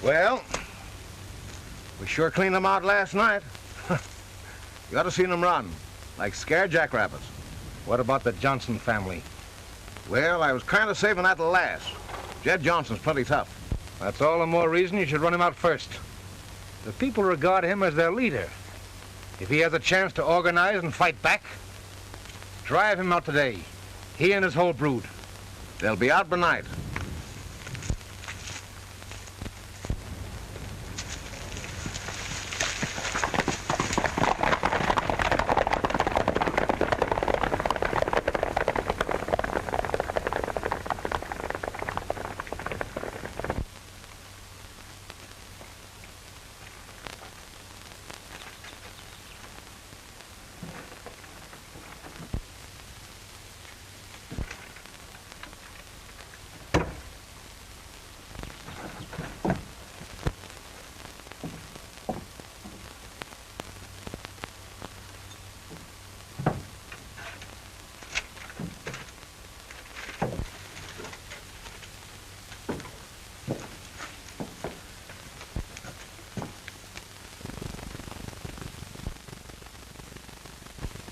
Well, we sure cleaned them out last night. You ought to seen them run, like scared jackrabbits. What about the Johnson family? Well, I was kind of saving that to last. Jed Johnson's plenty tough. That's all the more reason you should run him out first. The people regard him as their leader. If he has a chance to organize and fight back, drive him out today. He and his whole brood. They'll be out tonight.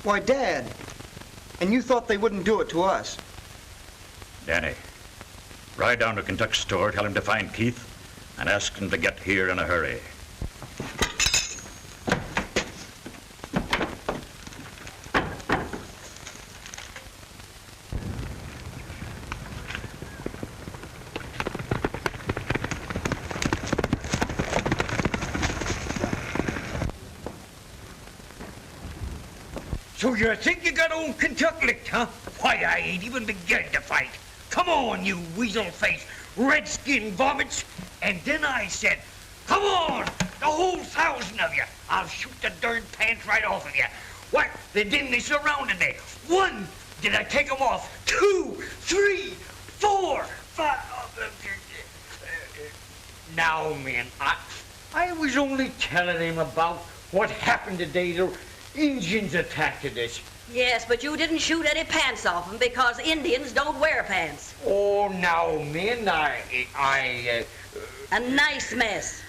Why, Dad, and you thought they wouldn't do it to us. Danny, ride down to Kentuck's store, tell him to find Keith, and ask him to get here in a hurry. So you think you got old Kentuck licked, huh? Why, I ain't even beginning to fight. Come on, you weasel-faced, redskin vomits. And then I said, come on, the whole 1,000 of you. I'll shoot the darn pants right off of you. What? Then they surrounded me. 1, did I take them off? 2, 3, 4, 5. Now, man, I was only telling him about what happened today. The Indians attacked us. Yes, but you didn't shoot any pants off them because Indians don't wear pants. Oh, now, man, A nice mess.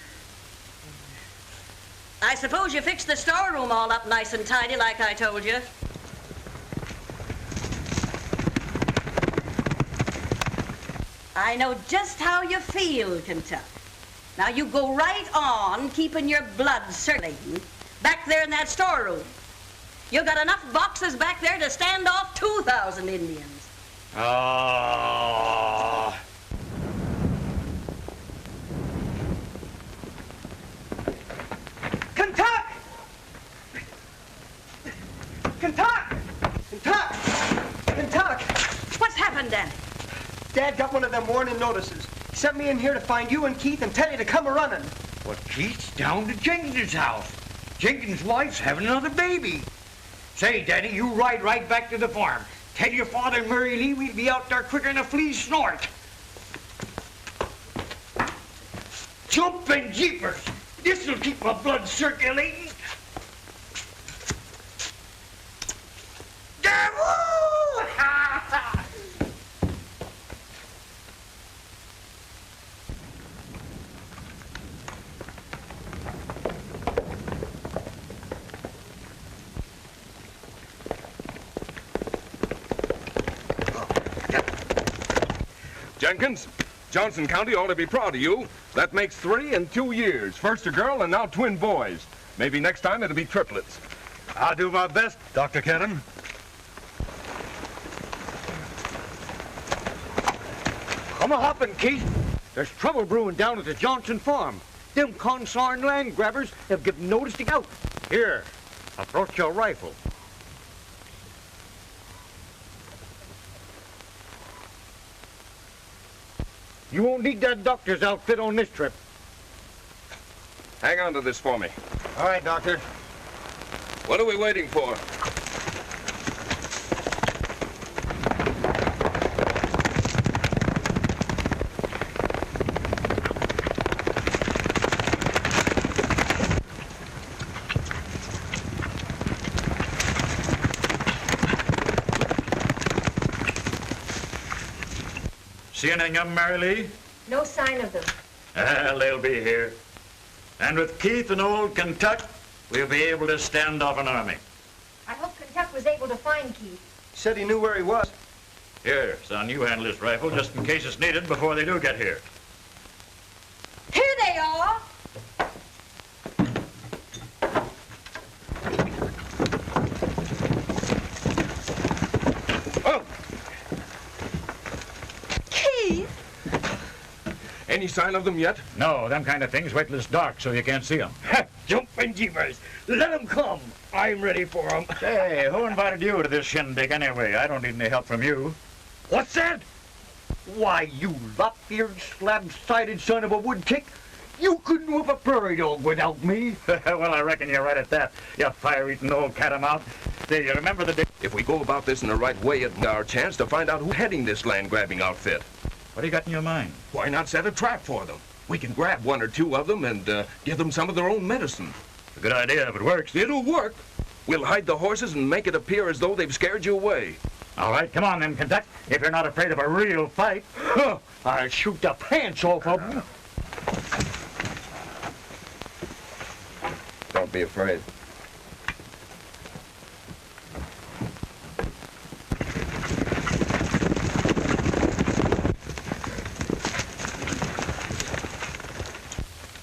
I suppose you fixed the storeroom all up nice and tidy like I told you. I know just how you feel, Kentuck. Now you go right on keeping your blood circulating back there in that storeroom. You got enough boxes back there to stand off 2,000 Indians. Kentuck! Kentuck! Kentuck! Kentuck! What's happened, Danny? Dad got one of them warning notices. He sent me in here to find you and Keith and tell you to come a-running. Well, Keith's down to Jenkins' house. Jenkins' wife's having another baby. Say, Danny, you ride right back to the farm. Tell your father and Mary Lee we'll be out there quicker than a flea's snort. Jumping jeepers! This'll keep my blood circulating. Jenkins, Johnson County ought to be proud of you. That makes 3 in 2 years. First a girl and now twin boys. Maybe next time it'll be triplets. I'll do my best, Dr. Kennan. Come a-hoppin', Keith. There's trouble brewing down at the Johnson farm. Them consarn land grabbers have given notice to out. Here, I brought you a rifle. You won't need that doctor's outfit on this trip. Hang on to this for me. All right, Doctor. What are we waiting for? See any young Mary Lee? No sign of them. Well, they'll be here. And with Keith and old Kentuck, we'll be able to stand off an army. I hope Kentuck was able to find Keith. Said he knew where he was. Here, son, you handle this rifle just in case it's needed before they do get here. Here they are. Oh! Keith. Any sign of them yet? No, them kind of things wait till it's dark so you can't see them. Jumping jeepers. Let them come. I'm ready for them. Say, who invited you to this shindig anyway? I don't need any help from you. What's that? Why, you lop-eared, slab-sided son of a woodtick. You couldn't whoop a prairie dog without me. Well, I reckon you're right at that, you fire-eating old catamount. Say, you remember the day... If we go about this in the right way, it's our chance to find out who's heading this land-grabbing outfit. What do you got in your mind? Why not set a trap for them? We can grab one or two of them and give them some of their own medicine. It's a good idea if it works. It'll work. We'll hide the horses and make it appear as though they've scared you away. All right, come on then, Kentuck. If you're not afraid of a real fight. I'll shoot the pants off of them. Don't be afraid.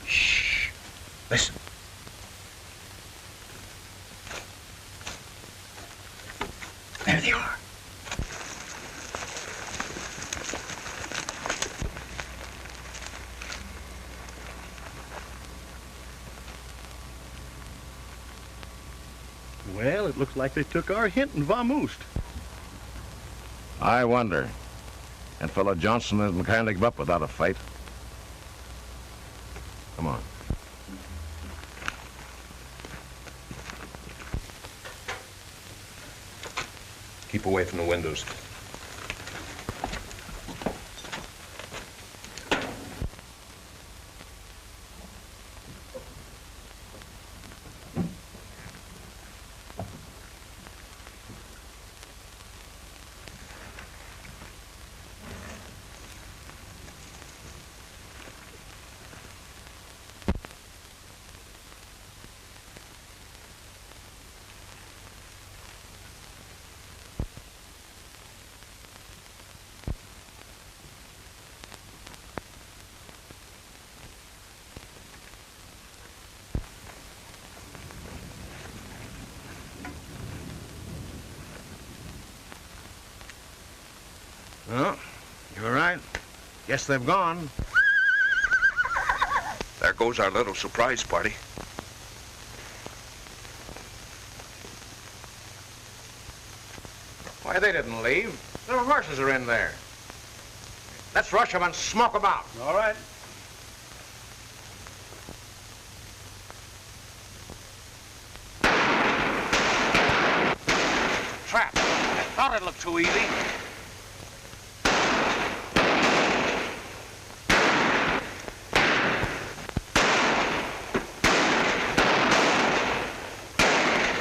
Shh. Listen. There they are. Well, it looks like they took our hint and vamoosed. I wonder. And fellow Johnson isn't kind to give up without a fight. Come on. Keep away from the windows. Well, you're right. Guess they've gone. There goes our little surprise party. Why, they didn't leave. Their horses are in there. Let's rush them and smoke them out. All right. Trap. I thought it looked too easy.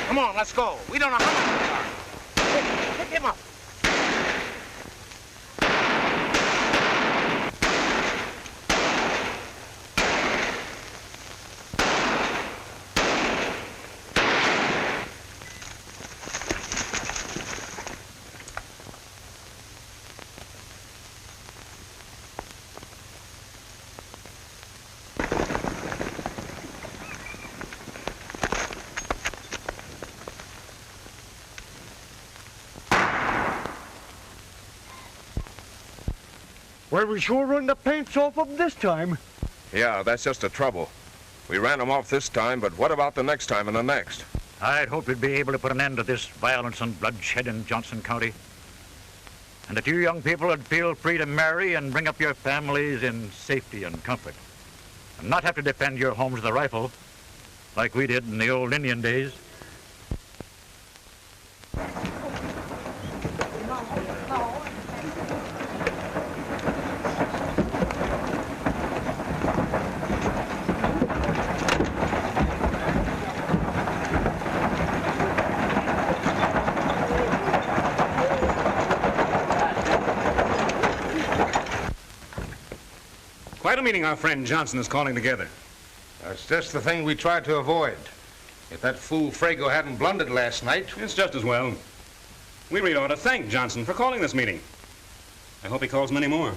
Come on, let's go. We don't know how many there are. Pick him up. Well, we sure run the pants off of them this time. Yeah, that's just the trouble. We ran them off this time, but what about the next time and the next? I'd hoped we'd be able to put an end to this violence and bloodshed in Johnson County. And that you young people would feel free to marry and bring up your families in safety and comfort. And not have to defend your homes with a rifle, like we did in the old Indian days. Quite a meeting our friend Johnson is calling together. That's just the thing we tried to avoid. If that fool Frago hadn't blundered last night... It's just as well. We really ought to thank Johnson for calling this meeting. I hope he calls many more.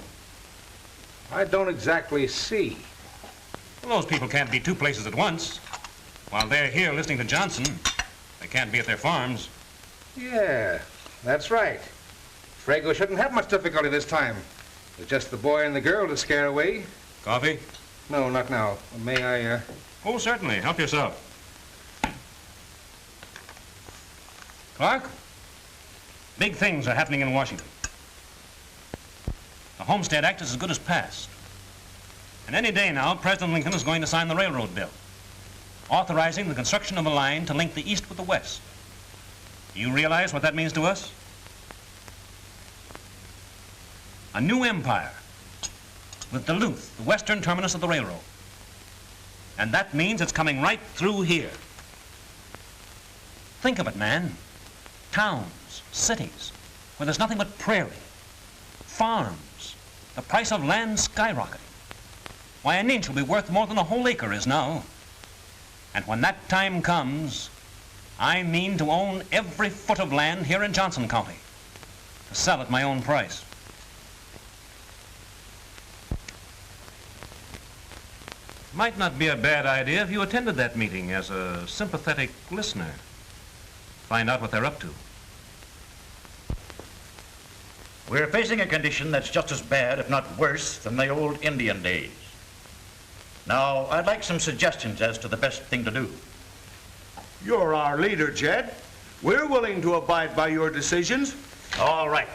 I don't exactly see. Well, those people can't be two places at once. While they're here listening to Johnson, they can't be at their farms. Yeah, that's right. Frago shouldn't have much difficulty this time. With just the boy and the girl to scare away. Coffee? No, not now. May I, Oh, certainly. Help yourself. Clark, big things are happening in Washington. The Homestead Act is as good as passed. And any day now, President Lincoln is going to sign the railroad bill, authorizing the construction of a line to link the East with the West. Do you realize what that means to us? A new empire with Duluth, the western terminus of the railroad. And that means it's coming right through here. Think of it, man. Towns, cities, where there's nothing but prairie, farms, the price of land skyrocketing. Why, an inch will be worth more than a whole acre is now. And when that time comes, I mean to own every foot of land here in Johnson County, to sell at my own price. Might not be a bad idea if you attended that meeting as a sympathetic listener. Find out what they're up to. We're facing a condition that's just as bad, if not worse, than the old Indian days. Now, I'd like some suggestions as to the best thing to do. You're our leader, Jed. We're willing to abide by your decisions. All right.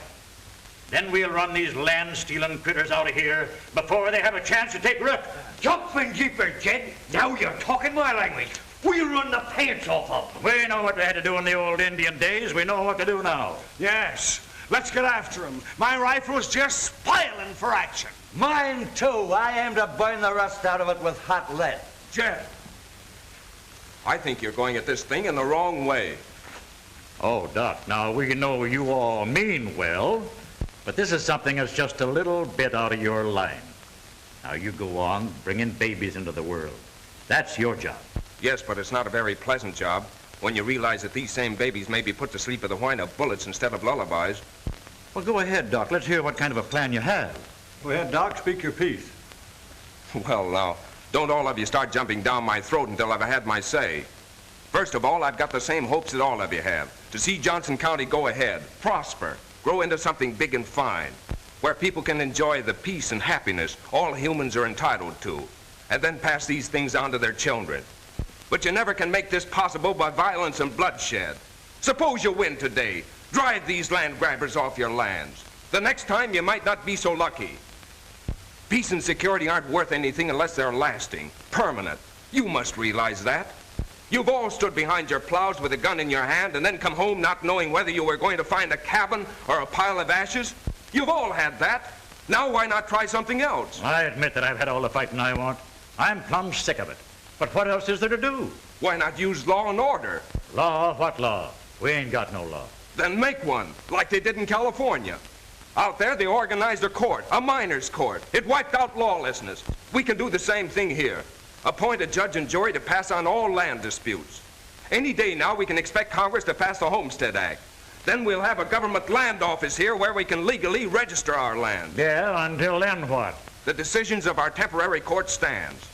Then we'll run these land-stealing critters out of here before they have a chance to take root. Jumping jeepers, Jed. Now you're talking my language. We'll run the pants off of them. We know what we had to do in the old Indian days. We know what to do now. Yes. Let's get after him. My rifle's just spoiling for action. Mine, too. I aim to burn the rust out of it with hot lead. Jed. I think you're going at this thing in the wrong way. Oh, Doc, now we know you all mean well, but this is something that's just a little bit out of your line. Now you go on bringing babies into the world. That's your job. Yes, but it's not a very pleasant job when you realize that these same babies may be put to sleep with the whine of bullets instead of lullabies. Well, go ahead, Doc. Let's hear what kind of a plan you have. Go ahead, Doc. Speak your piece. Well, now, don't all of you start jumping down my throat until I've had my say. First of all, I've got the same hopes that all of you have, to see Johnson County go ahead, prosper, grow into something big and fine, where people can enjoy the peace and happiness all humans are entitled to, and then pass these things on to their children. But you never can make this possible by violence and bloodshed. Suppose you win today. Drive these land grabbers off your lands. The next time, you might not be so lucky. Peace and security aren't worth anything unless they're lasting, permanent. You must realize that. You've all stood behind your plows with a gun in your hand and then come home not knowing whether you were going to find a cabin or a pile of ashes. You've all had that. Now why not try something else? I admit that I've had all the fighting I want. I'm plumb sick of it. But what else is there to do? Why not use law and order? Law? What law? We ain't got no law. Then make one, like they did in California. Out there, they organized a court, a miners' court. It wiped out lawlessness. We can do the same thing here. Appoint a judge and jury to pass on all land disputes. Any day now, we can expect Congress to pass the Homestead Act. Then we'll have a government land office here where we can legally register our land. Yeah, until then what? The decisions of our temporary court stands.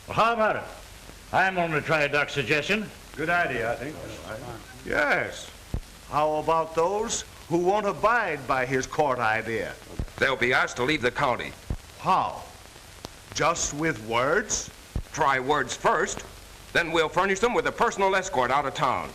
Well, how about it? I'm going to try Doc's suggestion. Good idea, I think. Yes. How about those who won't abide by his court idea? They'll be asked to leave the county. How? Just with words? Try words first, then we'll furnish them with a personal escort out of town.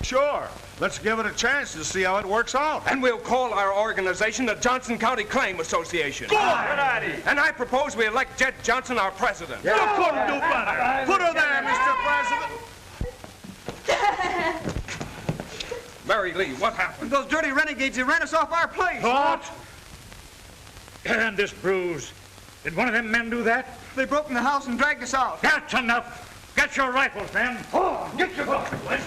Sure. Let's give it a chance to see how it works out. And we'll call our organization the Johnson County Claim Association. Good idea. And I propose we elect Jed Johnson our president. You couldn't do better. Put her there, Mr. President. Mary Lee, what happened? Those dirty renegades, they ran us off our place. What? And this bruise. Did one of them men do that? They broke in the house and dragged us out. That's enough. Get your rifles, men. Oh, get your rifles.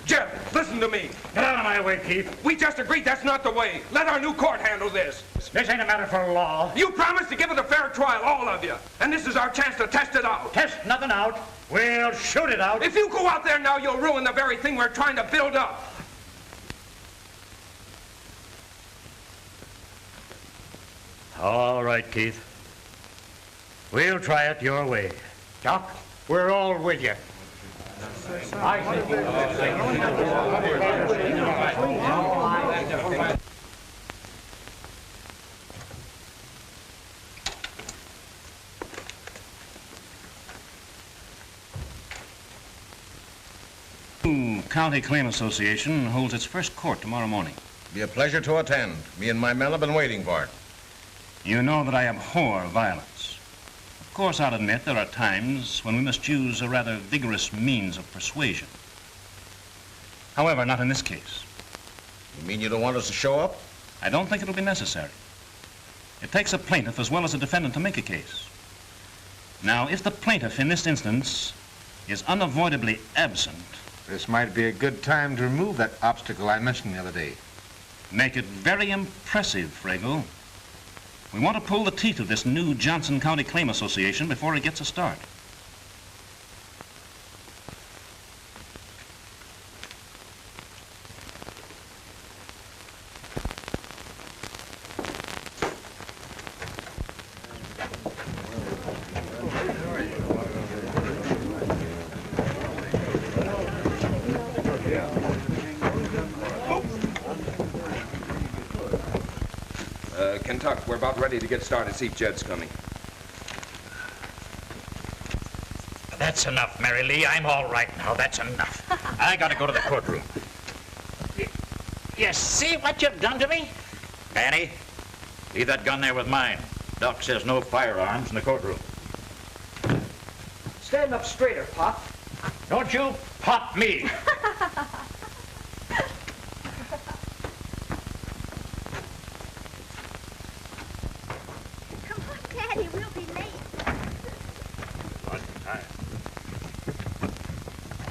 Jeb, listen to me. Get out of my way, Keith. We just agreed that's not the way. Let our new court handle this. This ain't a matter for law. You promised to give it a fair trial, all of you. And this is our chance to test it out. Test nothing out. We'll shoot it out. If you go out there now, you'll ruin the very thing we're trying to build up. All right, Keith. We'll try it your way. Doc, we're all with you. County Claim Association holds its first court tomorrow morning. Be a pleasure to attend. Me and my men have been waiting for it. You know that I abhor violence. Of course, I'll admit there are times when we must use a rather vigorous means of persuasion. However, not in this case. You mean you don't want us to show up? I don't think it'll be necessary. It takes a plaintiff as well as a defendant to make a case. Now, if the plaintiff in this instance is unavoidably absent... This might be a good time to remove that obstacle I mentioned the other day. Make it very impressive, Frago. We want to pull the teeth of this new Johnson County Claim Association before it gets a start. Kentuck, we're about ready to get started. See if Jed's coming. That's enough, Mary Lee. I'm all right now. That's enough. I gotta go to the courtroom. You see what you've done to me? Danny, leave that gun there with mine. Doc says no firearms in the courtroom. Stand up straighter, Pop. Don't you pop me. Daddy, we'll be late.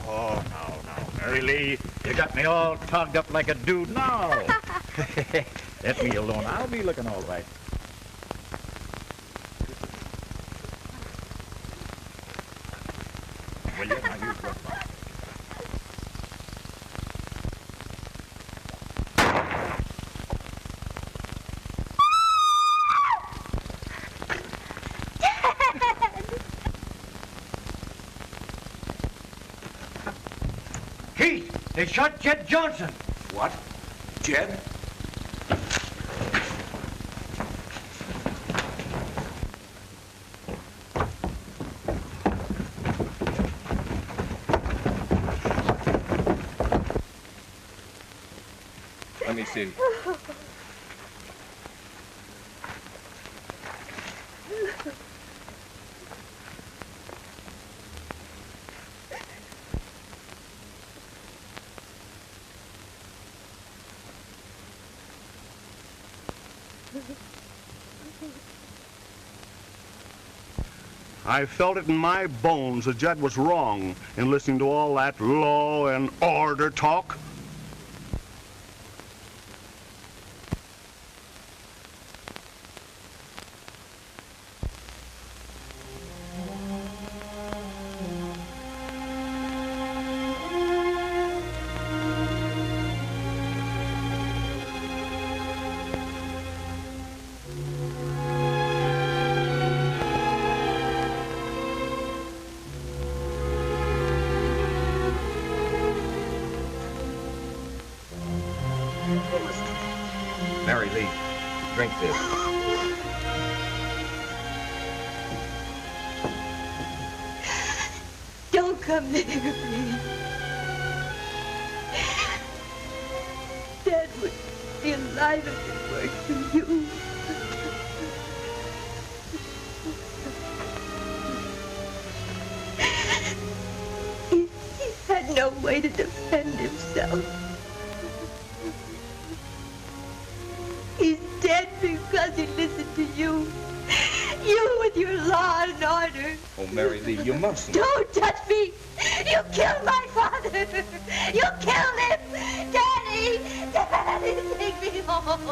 Oh, no. Mary Lee, you got me all togged up like a dude now. Let me alone. I'll be looking all right. Will you? Now you drop off. Keith, they shot Jed Johnson. What? Jed? Let me see. I felt it in my bones that Jed was wrong in listening to all that law and order talk. Mary Lee, drink this. Don't come near me. Dad would be alive if it weren't for you. He had no way to defend himself. dead because he listened to you. You with your law and order. Oh, Mary Lee, you mustn't. Don't touch me. You killed my father. You killed him. Daddy, Daddy, take me home.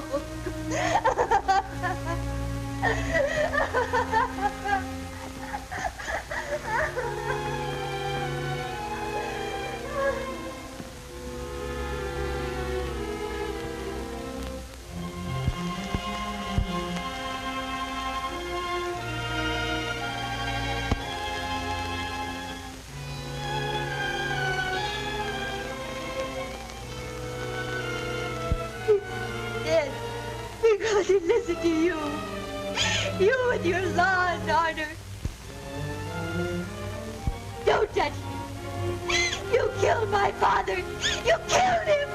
Dead because he listened to you. You with your law and order. Don't touch me. You killed my father. You killed him.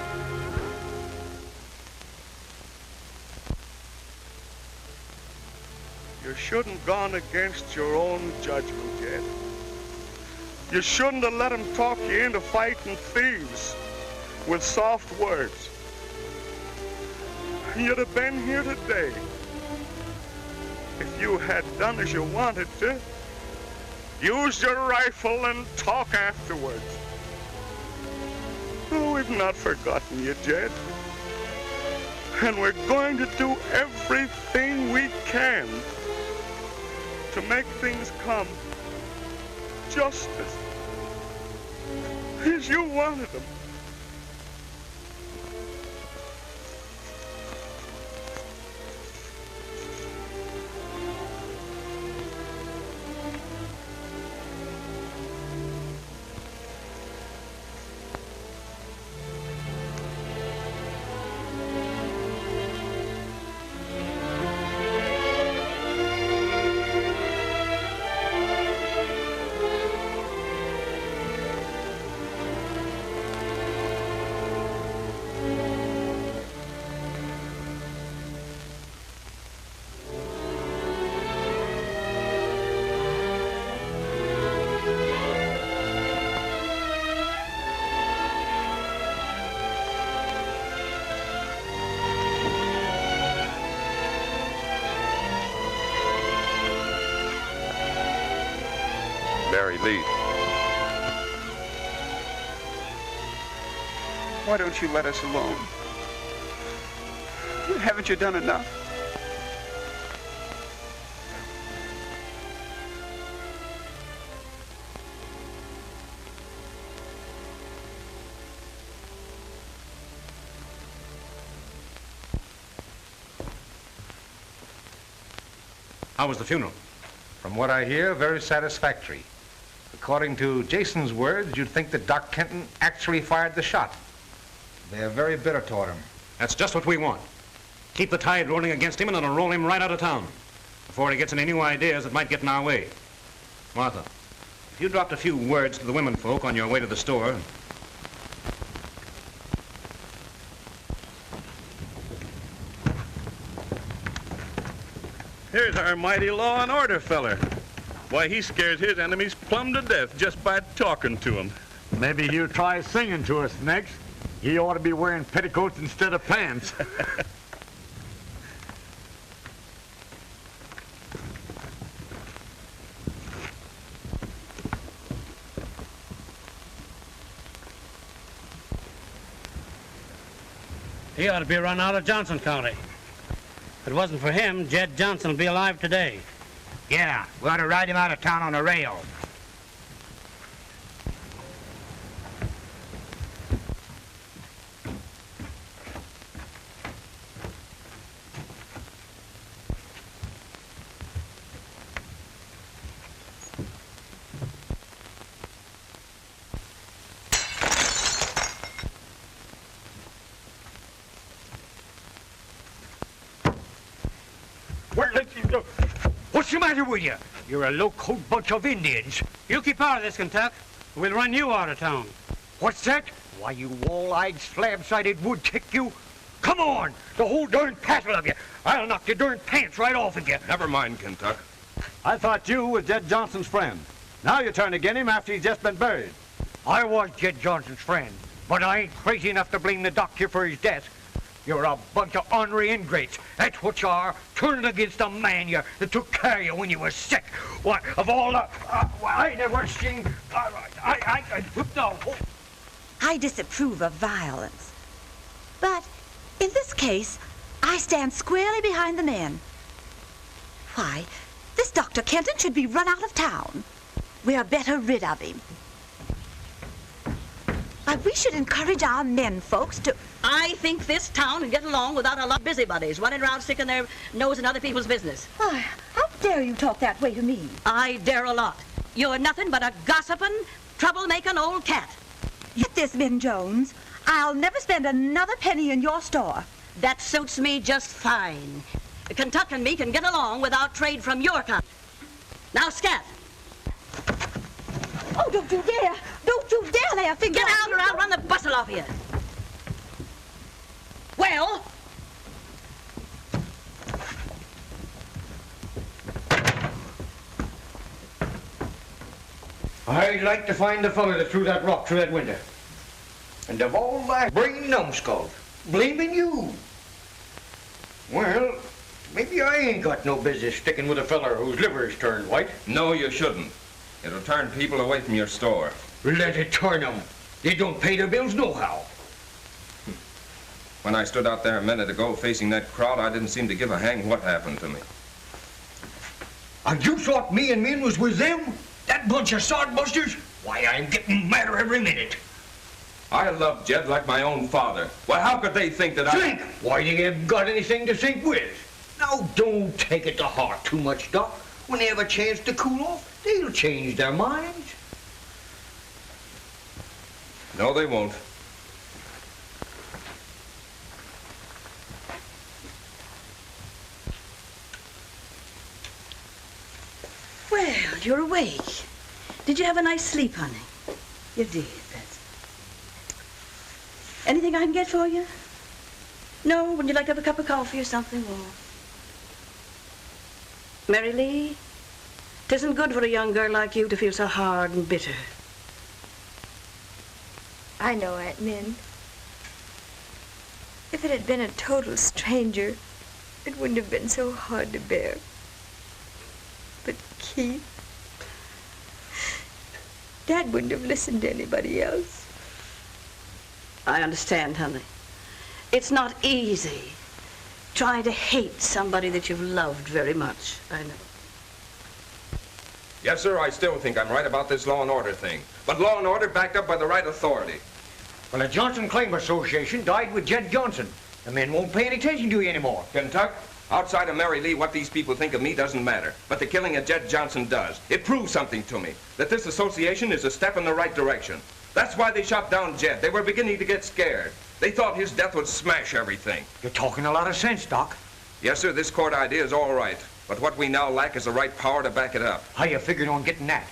You shouldn't have gone against your own judgment, Jed. You shouldn't have let him talk you into fighting thieves with soft words. You'd have been here today if you had done as you wanted to. Use your rifle and talk afterwards. Oh, we've not forgotten you, Jed. And we're going to do everything we can to make things come just as you wanted them. Mary Lee. Why don't you let us alone? Haven't you done enough? How was the funeral? From what I hear, very satisfactory. According to Jason's words, you'd think that Doc Kenton actually fired the shot. They're very bitter toward him. That's just what we want. Keep the tide rolling against him and it'll roll him right out of town before he gets any new ideas that might get in our way. Martha, if you dropped a few words to the women folk on your way to the store. Here's our mighty law and order feller. Why, he scares his enemies plumb to death just by talking to them. Maybe he'll try singing to us next. He ought to be wearing petticoats instead of pants. He ought to be run out of Johnson County. If it wasn't for him, Jed Johnson would be alive today. Yeah, we ought to ride him out of town on a rail. What's the matter with you? You're a low-coat bunch of Indians. You keep out of this, Kentuck. We'll run you out of town. What's that? Why, you wall-eyed, slab-sided wood-tick, you. Come on, the whole darn passel of you. I'll knock your darn pants right off of you. Never mind, Kentuck. I thought you was Jed Johnson's friend. Now you turn against him after he's just been buried. I was Jed Johnson's friend, but I ain't crazy enough to blame the doctor for his death. You're a bunch of ornery ingrates. That's what you are, turning against a man that took care of you when you were sick. What, of all the... I never seen... I whipped out... I disapprove of violence. But in this case, I stand squarely behind the men. Why, this Dr. Kenton should be run out of town. We're better rid of him. Why, we should encourage our men folks to... I think this town can get along without a lot of busybodies running around sticking their nose in other people's business. Why, how dare you talk that way to me? I dare a lot. You're nothing but a gossiping, troublemaking old cat. Get this, Ben Jones. I'll never spend another penny in your store. That suits me just fine. Kentucky and me can get along without trade from your kind. Now, scat. Oh, don't you dare! Don't you dare lay a finger Get on out or I'll run the bustle off you. Well? I'd like to find the fellow that threw that rock through that window. And of all that brain numbskulls, blaming you. Well, maybe I ain't got no business sticking with a feller whose liver's turned white. No, you shouldn't. It'll turn people away from your store. Let it turn them. They don't pay their bills nohow. When I stood out there a minute ago facing that crowd, I didn't seem to give a hang what happened to me. And you thought me and Min was with them? That bunch of sodbusters? Why, I'm getting madder every minute. I love Jed like my own father. Well, how could they think that Think? Why, they haven't got anything to think with. Now, don't take it to heart too much, Doc. When they have a chance to cool off, they'll change their minds. No, they won't. Well, you're awake. Did you have a nice sleep, honey? You did, that's... Anything I can get for you? No? Would you like to have a cup of coffee or something? Or... Mary Lee, 'tisn't good for a young girl like you to feel so hard and bitter. I know, Aunt Min. If it had been a total stranger, it wouldn't have been so hard to bear. But Keith, Dad wouldn't have listened to anybody else. I understand, honey. It's not easy trying to hate somebody that you've loved very much. I know. Yes, sir, I still think I'm right about this law and order thing. But law and order backed up by the right authority. Well, the Johnson Claim Association died with Jed Johnson. The men won't pay any attention to you anymore. Kentucky, outside of Mary Lee, what these people think of me doesn't matter. But the killing of Jed Johnson does. It proves something to me, that this association is a step in the right direction. That's why they shot down Jed. They were beginning to get scared. They thought his death would smash everything. You're talking a lot of sense, Doc. Yes, sir, this court idea is all right. But what we now lack is the right power to back it up. How you figured on getting that?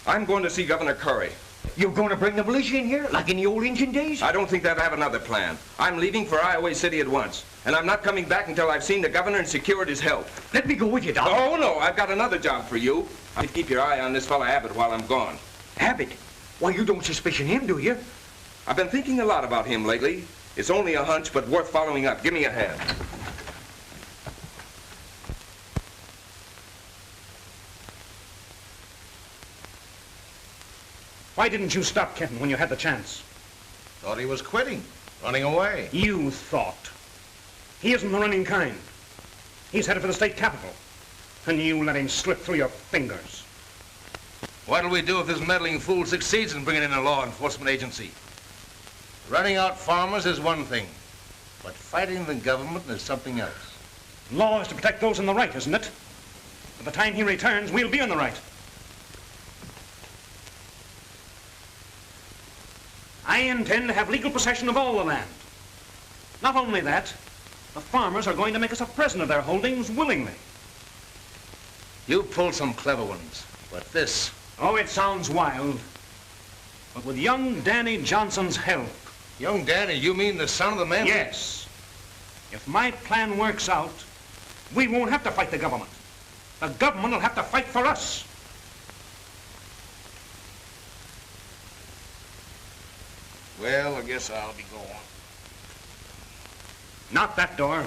I'm going to see Governor Curry. You're going to bring the militia in here, like in the old Indian days? I don't think they'll have another plan. I'm leaving for Iowa City at once. And I'm not coming back until I've seen the governor and secured his help. Let me go with you, Doc. Oh, no, I've got another job for you. I need to keep your eye on this fella Abbott while I'm gone. Abbott? Why, you don't suspicion him, do you? I've been thinking a lot about him lately. It's only a hunch, but worth following up. Give me a hand. Why didn't you stop Kenton when you had the chance? Thought he was quitting, running away. You thought. He isn't the running kind. He's headed for the state capitol. And you let him slip through your fingers. What'll we do if this meddling fool succeeds in bringing in a law enforcement agency? Running out farmers is one thing, but fighting the government is something else. Law is to protect those in the right, isn't it? By the time he returns, we'll be in the right. I intend to have legal possession of all the land. Not only that, the farmers are going to make us a present of their holdings willingly. You pulled some clever ones, but this... Oh, it sounds wild. But with young Danny Johnson's help... Young Danny, you mean the son of the man? Yes. If my plan works out, we won't have to fight the government. The government will have to fight for us. Well, I guess I'll be going. Not that door.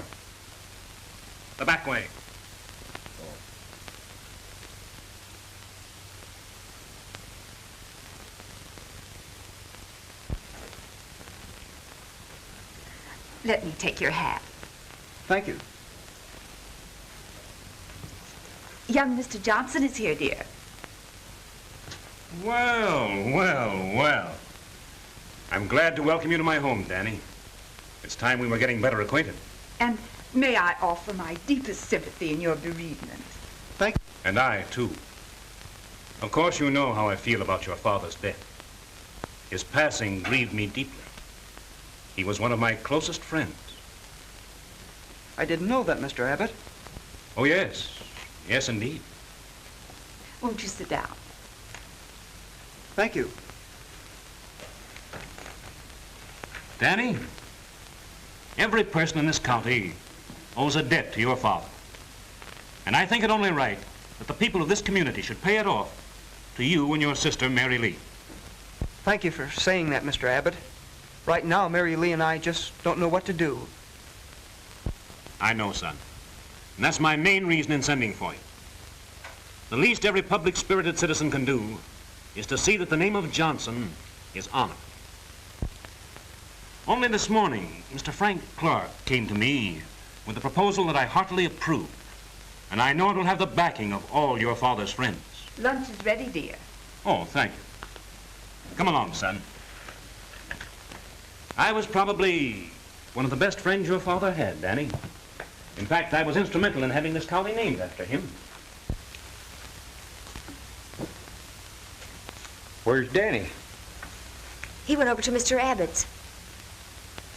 The back way. Let me take your hat. Thank you. Young Mr. Johnson is here, dear. Well, well, well. I'm glad to welcome you to my home, Danny. It's time we were getting better acquainted. And may I offer my deepest sympathy in your bereavement. Thank you. And I, too. Of course, you know how I feel about your father's death. His passing grieved me deeply. He was one of my closest friends. I didn't know that, Mr. Abbott. Oh, yes. Yes, indeed. Won't you sit down? Thank you. Danny, every person in this county owes a debt to your father. And I think it only right that the people of this community should pay it off to you and your sister, Mary Lee. Thank you for saying that, Mr. Abbott. Right now, Mary Lee and I just don't know what to do. I know, son. And that's my main reason in sending for you. The least every public-spirited citizen can do is to see that the name of Johnson is honored. Only this morning, Mr. Frank Clark came to me with a proposal that I heartily approve. And I know it will have the backing of all your father's friends. Lunch is ready, dear. Oh, thank you. Come along, son. I was probably one of the best friends your father had, Danny. In fact, I was instrumental in having this county named after him. Where's Danny? He went over to Mr. Abbott's.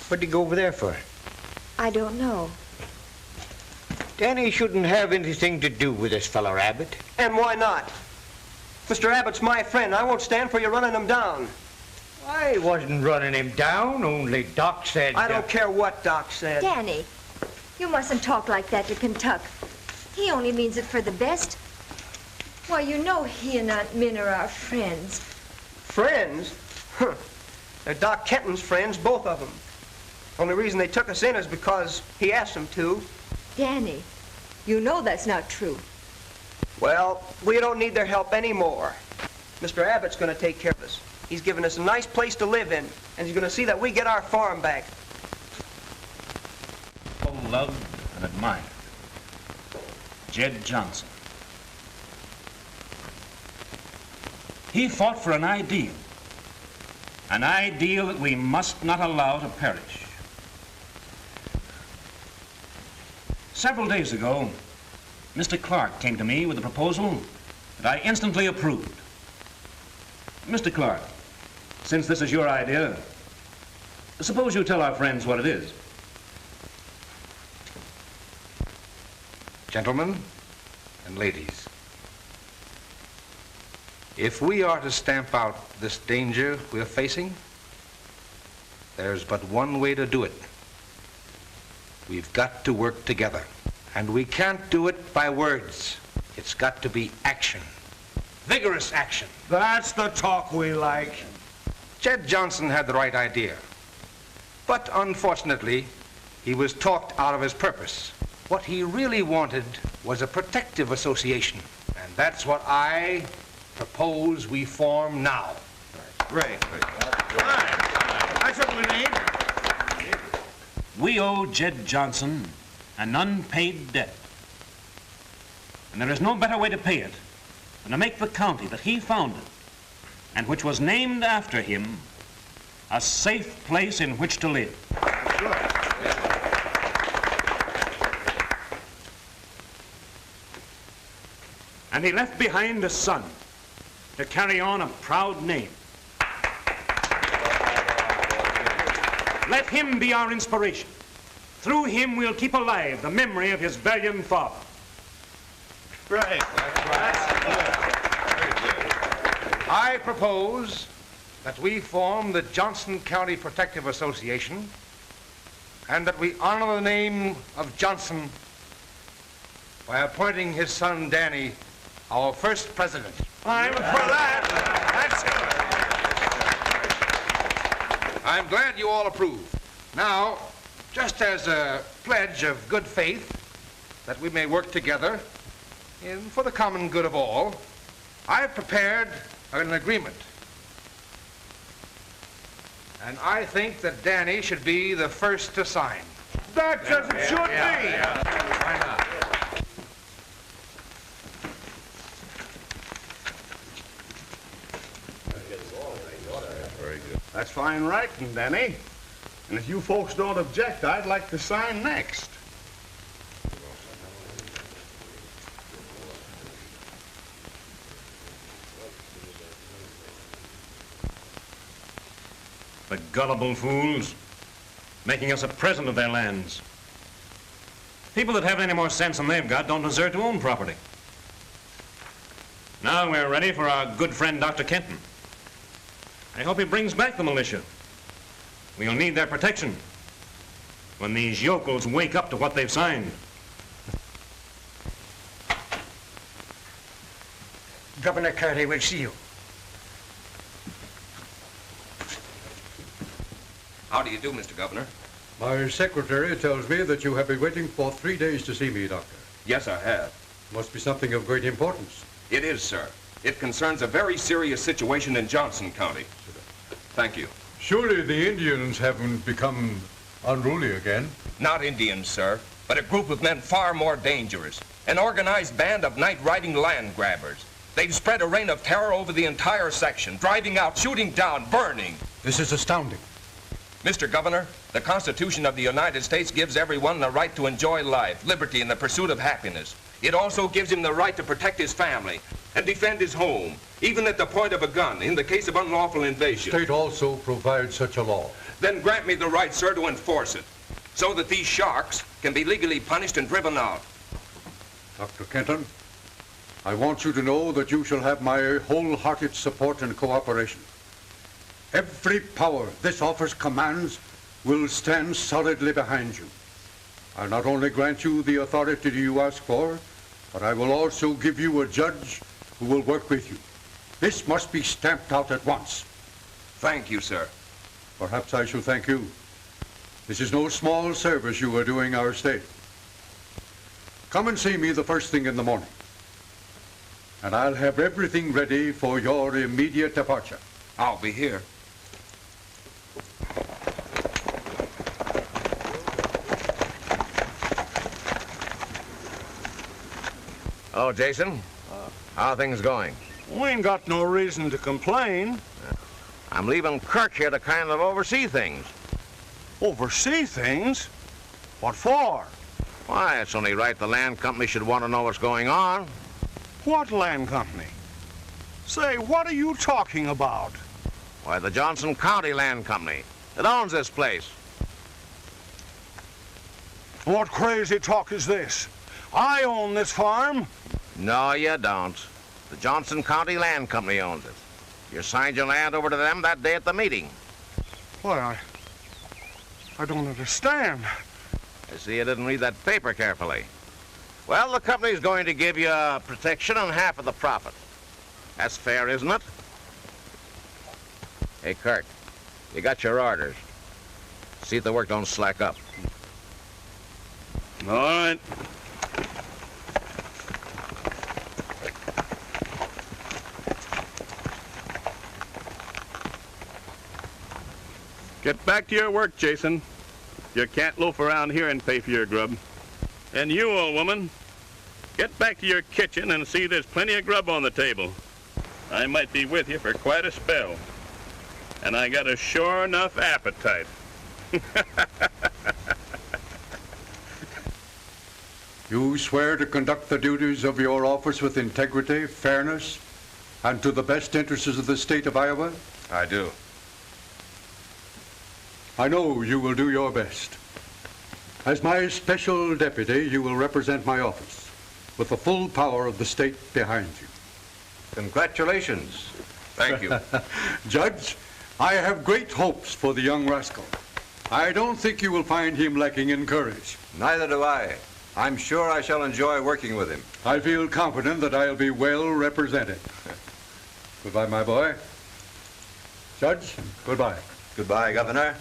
What'd he go over there for? I don't know. Danny shouldn't have anything to do with this fellow Abbott. And why not? Mr. Abbott's my friend. I won't stand for you running him down. I wasn't running him down, only Doc said... I don't care what Doc said. Danny, you mustn't talk like that to Kentuck. He only means it for the best. Why, you know he and Aunt Min are our friends. Friends? Huh. They're Doc Kenton's friends, both of them. Only reason they took us in is because he asked them to. Danny, you know that's not true. Well, we don't need their help anymore. Mr. Abbott's going to take care of us. He's given us a nice place to live in, and he's going to see that we get our farm back. Oh, loved and admired. Jed Johnson. He fought for an ideal that we must not allow to perish. Several days ago, Mr. Clark came to me with a proposal that I instantly approved. Mr. Clark, since this is your idea, suppose you tell our friends what it is. Gentlemen and ladies, if we are to stamp out this danger we're facing, there's but one way to do it. We've got to work together. And we can't do it by words. It's got to be action. Vigorous action. That's the talk we like. Jed Johnson had the right idea. But unfortunately, he was talked out of his purpose. What he really wanted was a protective association. And that's what I propose we form now. Great. That's what we need. We owe Jed Johnson an unpaid debt. And there is no better way to pay it than to make the county that he founded, and which was named after him, a safe place in which to live. And he left behind a son to carry on a proud name. Let him be our inspiration. Through him, we'll keep alive the memory of his valiant father. Right. I propose that we form the Johnson County Protective Association and that we honor the name of Johnson by appointing his son, Danny, our first president. I'm for that. That's I'm glad you all approve. Now, Just as a pledge of good faith that we may work together for the common good of all, I've prepared an agreement. And I think that Danny should be the first to sign. That's as it should be. Why not? Very good. That's fine writing, Danny. And if you folks don't object, I'd like to sign next. The gullible fools, making us a present of their lands. People that have any more sense than they've got don't deserve to own property. Now we're ready for our good friend, Dr. Kenton. I hope he brings back the militia. We'll need their protection when these yokels wake up to what they've signed. Governor Carty will see you. How do you do, Mr. Governor? My secretary tells me that you have been waiting for 3 days to see me, Doctor. Yes, I have. Must be something of great importance. It is, sir. It concerns a very serious situation in Johnson County. Thank you. Surely the Indians haven't become unruly again? Not Indians, sir, but a group of men far more dangerous. An organized band of night-riding land grabbers. They've spread a reign of terror over the entire section, driving out, shooting down, burning. This is astounding. Mr. Governor, the Constitution of the United States gives everyone the right to enjoy life, liberty, and the pursuit of happiness. It also gives him the right to protect his family and defend his home, even at the point of a gun, in the case of unlawful invasion. The state also provides such a law. Then grant me the right, sir, to enforce it, so that these sharks can be legally punished and driven out. Dr. Kenton, I want you to know that you shall have my wholehearted support and cooperation. Every power this office commands will stand solidly behind you. I'll not only grant you the authority you ask for, but I will also give you a judge who will work with you. This must be stamped out at once. Thank you, sir. Perhaps I shall thank you. This is no small service you are doing our state. Come and see me the first thing in the morning, and I'll have everything ready for your immediate departure. I'll be here. Oh, Jason, how are things going? We ain't got no reason to complain. I'm leaving Kirk here to kind of oversee things. Oversee things? What for? Why, it's only right the land company should want to know what's going on. What land company? Say, what are you talking about? Why, the Johnson County Land Company. It owns this place. What crazy talk is this? I own this farm. No, you don't. The Johnson County Land Company owns it. You signed your land over to them that day at the meeting. Why, I don't understand. I see you didn't read that paper carefully. Well, the company's going to give you protection on half of the profit. That's fair, isn't it? Hey, Kirk, you got your orders. See if the work don't slack up. All right. Get back to your work, Jason. You can't loaf around here and pay for your grub. And you, old woman, get back to your kitchen and see there's plenty of grub on the table. I might be with you for quite a spell. And I got a sure enough appetite. You swear to conduct the duties of your office with integrity, fairness, and to the best interests of the state of Iowa? I do. I know you will do your best. As my special deputy, you will represent my office with the full power of the state behind you. Congratulations. Thank you. Judge, I have great hopes for the young rascal. I don't think you will find him lacking in courage. Neither do I. I'm sure I shall enjoy working with him. I feel confident that I'll be well represented. Goodbye, my boy. Judge, goodbye. Goodbye, Governor.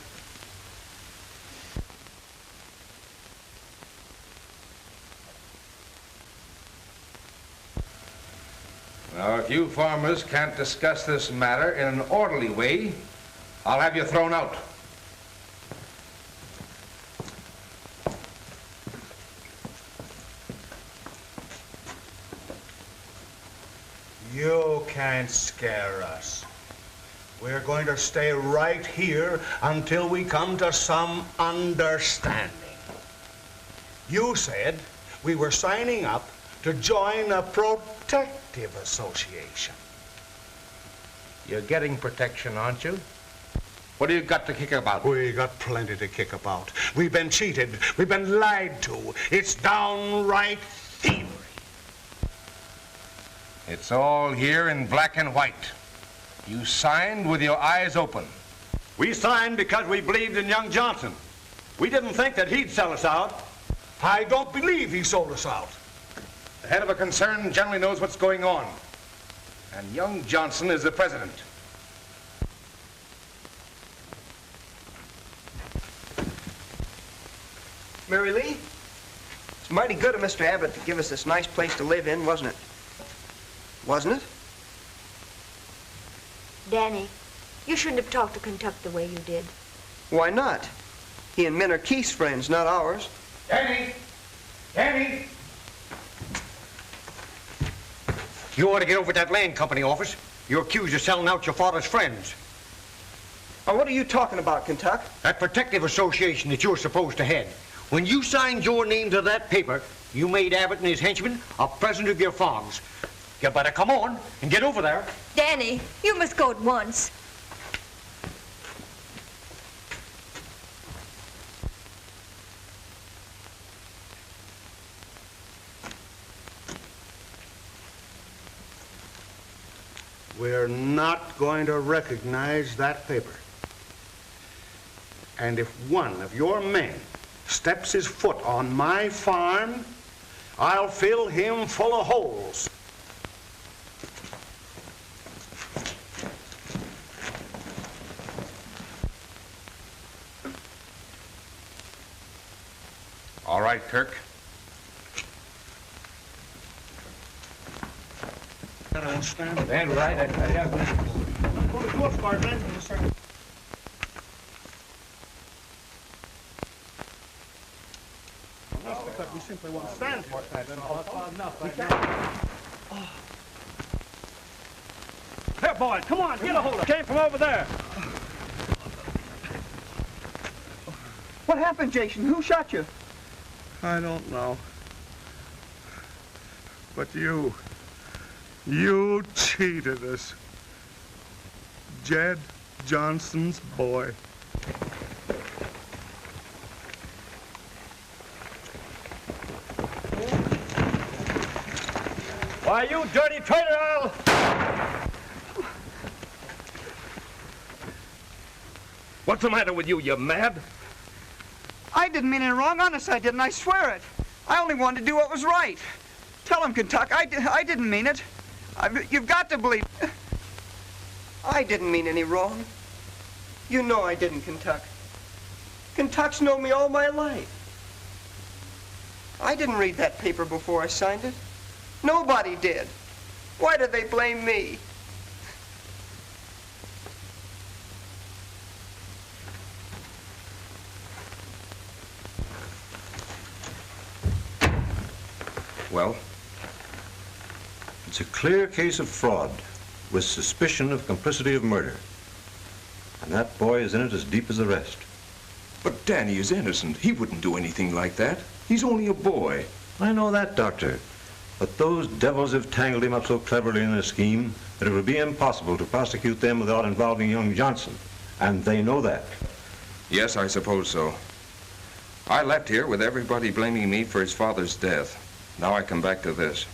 Now, if you farmers can't discuss this matter in an orderly way, I'll have you thrown out. You can't scare us. We're going to stay right here until we come to some understanding. You said we were signing up to join a protective association. You're getting protection, aren't you? What do you got to kick about? We got plenty to kick about. We've been cheated. We've been lied to. It's downright thievery. It's all here in black and white. You signed with your eyes open. We signed because we believed in young Johnson. We didn't think that he'd sell us out. I don't believe he sold us out. The head of a concern generally knows what's going on. And young Johnson is the president. Mary Lee, it's mighty good of Mr. Abbott to give us this nice place to live in, wasn't it? Wasn't it? Danny, you shouldn't have talked to Kentuck the way you did. Why not? He and Min are Keith's friends, not ours. Danny! Danny! You ought to get over to that land company office. You're accused of selling out your father's friends. Oh, what are you talking about, Kentuck? That protective association that you're supposed to head. When you signed your name to that paper, you made Abbott and his henchmen a present of your farms. You better come on and get over there. Danny, you must go at once. We're not going to recognize that paper. And if one of your men steps his foot on my farm, I'll fill him full of holes. All right, Kirk. I don't stand. Stand right. Go to Coast Guard, man. We simply won't stand for it. Here, boys, come on, get a hold of it. Came from over there. What happened, Jason? Who shot you? I don't know. But you cheated us. Jed Johnson's boy. Why, you dirty traitor, I'll... What's the matter with you? You mad? I didn't mean any wrong. Honest, I didn't. I swear it. I only wanted to do what was right. Tell him, Kentuck. I didn't mean it. You've got to believe. I didn't mean any wrong. You know I didn't, Kentuck. Kentuck's known me all my life. I didn't read that paper before I signed it. Nobody did. Why do they blame me? Well, it's a clear case of fraud with suspicion of complicity of murder. And that boy is in it as deep as the rest. But Danny is innocent. He wouldn't do anything like that. He's only a boy. I know that, Doctor. But those devils have tangled him up so cleverly in this scheme that it would be impossible to prosecute them without involving young Johnson. And they know that. Yes, I suppose so. I left here with everybody blaming me for his father's death. Now I come back to this.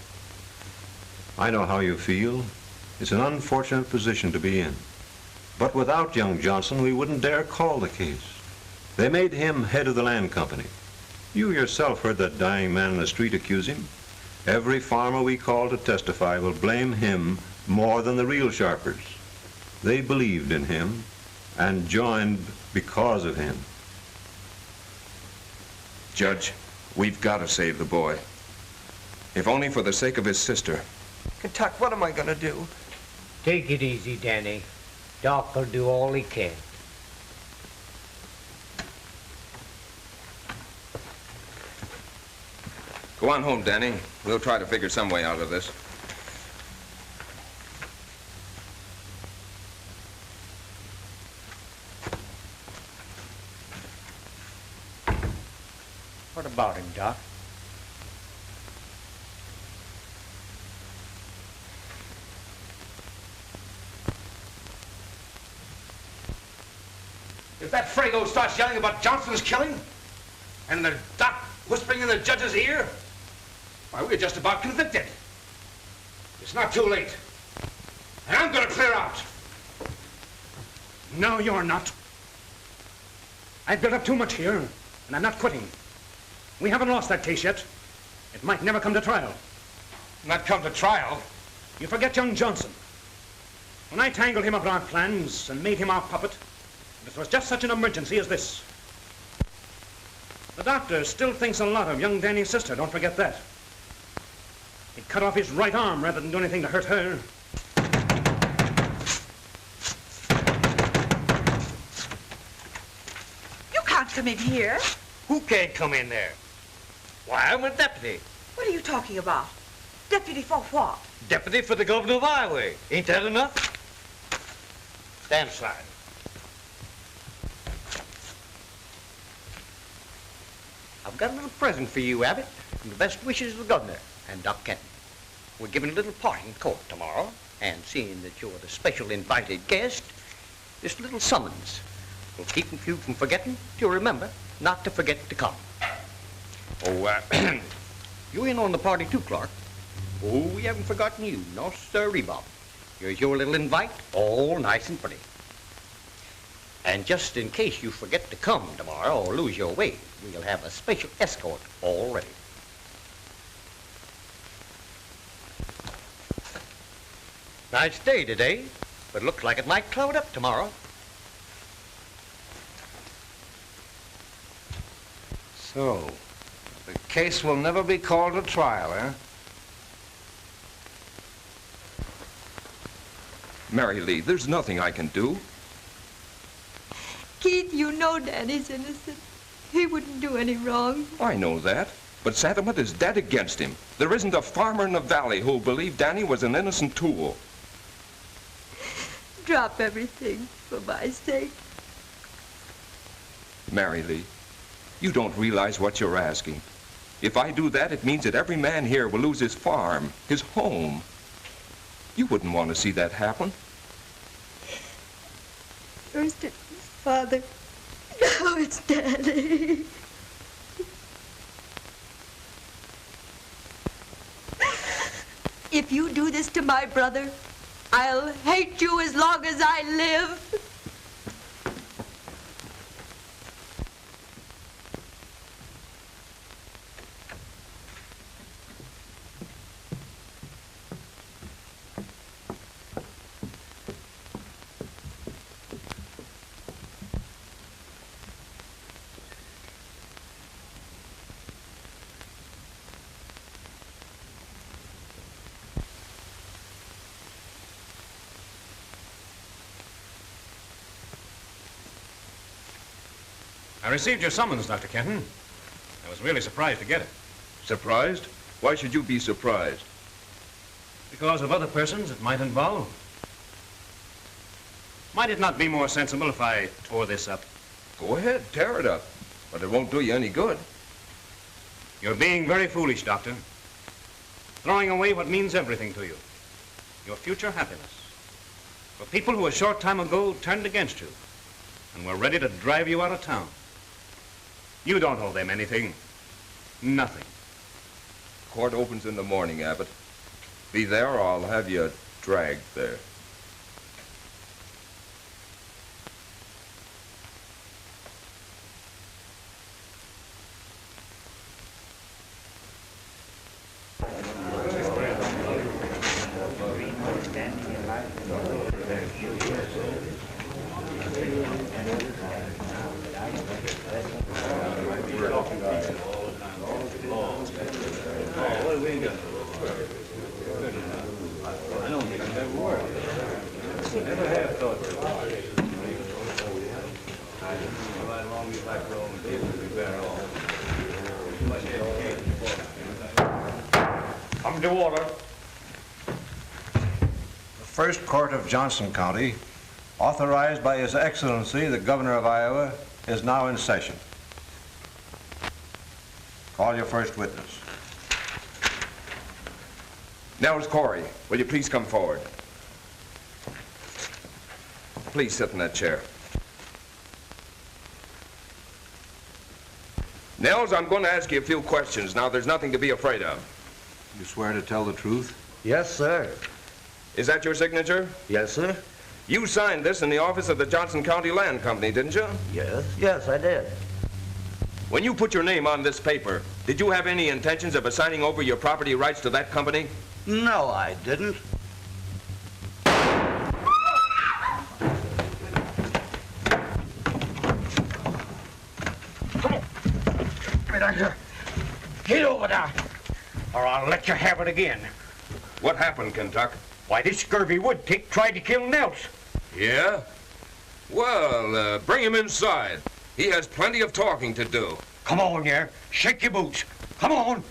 I know how you feel. It's an unfortunate position to be in. But without young Johnson, we wouldn't dare call the case. They made him head of the land company. You yourself heard that dying man in the street accuse him. Every farmer we call to testify will blame him more than the real sharpers. They believed in him and joined because of him. Judge, we've got to save the boy. If only for the sake of his sister. Kentuck, what am I gonna do? Take it easy, Danny. Doc will do all he can. Go on home, Danny. We'll try to figure some way out of this. What about him, Doc? If that Frago starts yelling about Johnson's killing, and the doc whispering in the judge's ear, why, we're just about convicted. It's not too late. And I'm gonna clear out. No, you're not. I've built up too much here, and I'm not quitting. We haven't lost that case yet. It might never come to trial. Not come to trial? You forget young Johnson. When I tangled him up in our plans and made him our puppet, it was just such an emergency as this. The doctor still thinks a lot of young Danny's sister, don't forget that. He cut off his right arm rather than do anything to hurt her. You can't come in here. Who can't come in there? Why, I'm a deputy. What are you talking about? Deputy for what? Deputy for the governor of Iowa. Ain't that enough? Stand aside. I've got a little present for you, Abbott, from the best wishes of the governor and Doc Kenton. We're giving a little party in court tomorrow, and seeing that you're the special invited guest, this little summons will keep you from forgetting to remember not to forget to come. Oh, you in on the party too, Clark. Oh, we haven't forgotten you. No, sirree, Bob. Here's your little invite, all nice and pretty. And just in case you forget to come tomorrow or lose your way, we'll have a special escort all ready. Nice day today, but looks like it might cloud up tomorrow. So, the case will never be called to trial, eh? Mary Lee, there's nothing I can do. Keith, you know Danny's innocent. He wouldn't do any wrong. I know that. But sentiment is dead against him. There isn't a farmer in the valley who'll believe Danny was an innocent tool. Drop everything for my sake. Mary Lee, you don't realize what you're asking. If I do that, it means that every man here will lose his farm, his home. You wouldn't want to see that happen. First it was Father, now it's Daddy. If you do this to my brother, I'll hate you as long as I live. I received your summons, Dr. Kenton. I was really surprised to get it. Surprised? Why should you be surprised? Because of other persons it might involve. Might it not be more sensible if I tore this up? Go ahead, tear it up. But it won't do you any good. You're being very foolish, Doctor. Throwing away what means everything to you. Your future happiness. For people who a short time ago turned against you and were ready to drive you out of town. You don't owe them anything. Nothing. Court opens in the morning, Abbott. Be there or I'll have you dragged there. Come to order. The First Court of Johnson County, authorized by His Excellency, the Governor of Iowa, is now in session. Call your first witness. Nels Corey, will you please come forward? Please sit in that chair. Nels, I'm going to ask you a few questions. Now, there's nothing to be afraid of. You swear to tell the truth? Yes, sir. Is that your signature? Yes, sir. You signed this in the office of the Johnson County Land Company, didn't you? Yes, I did. When you put your name on this paper, did you have any intentions of assigning over your property rights to that company? No, I didn't. Get over there, or I'll let you have it again. What happened, Kentuck? Why, this scurvy wood tick tried to kill Nels. Yeah? Well, bring him inside. He has plenty of talking to do. Come on here. Shake your boots. Come on.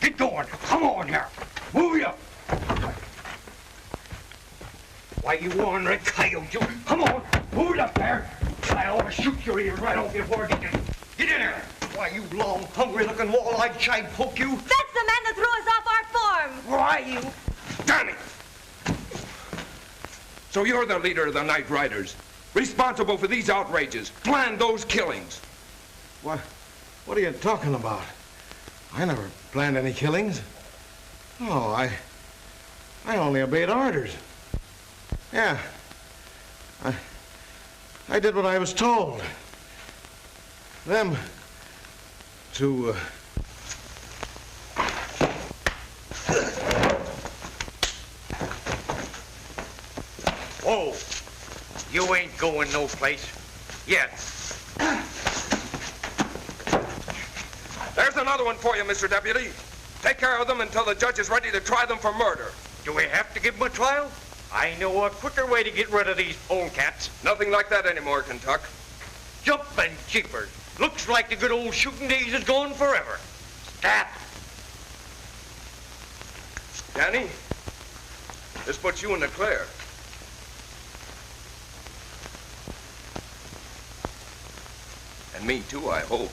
Get going. Come on here. Move you. Why, you ornery coyote, you. Come on. Move it up there. I ought to shoot your ears right off before I get in. Get in there. Why, you long, hungry-looking wall-eyed chide poke you. That's the man that threw us off our farm. Why, you... Danny! So you're the leader of the nightriders, responsible for these outrages, planned those killings. What are you talking about? I never planned any killings. Oh, I only obeyed orders. Yeah. I did what I was told. Them to Whoa. You ain't going no place. Yet. There's another one for you, Mr. Deputy. Take care of them until the judge is ready to try them for murder. Do we have to give them a trial? I know a quicker way to get rid of these polecats. Nothing like that anymore, Kentuck. Jumping jeepers. Looks like the good old shooting days is gone forever. Stat. Danny, this puts you in the clear. And me too, I hope.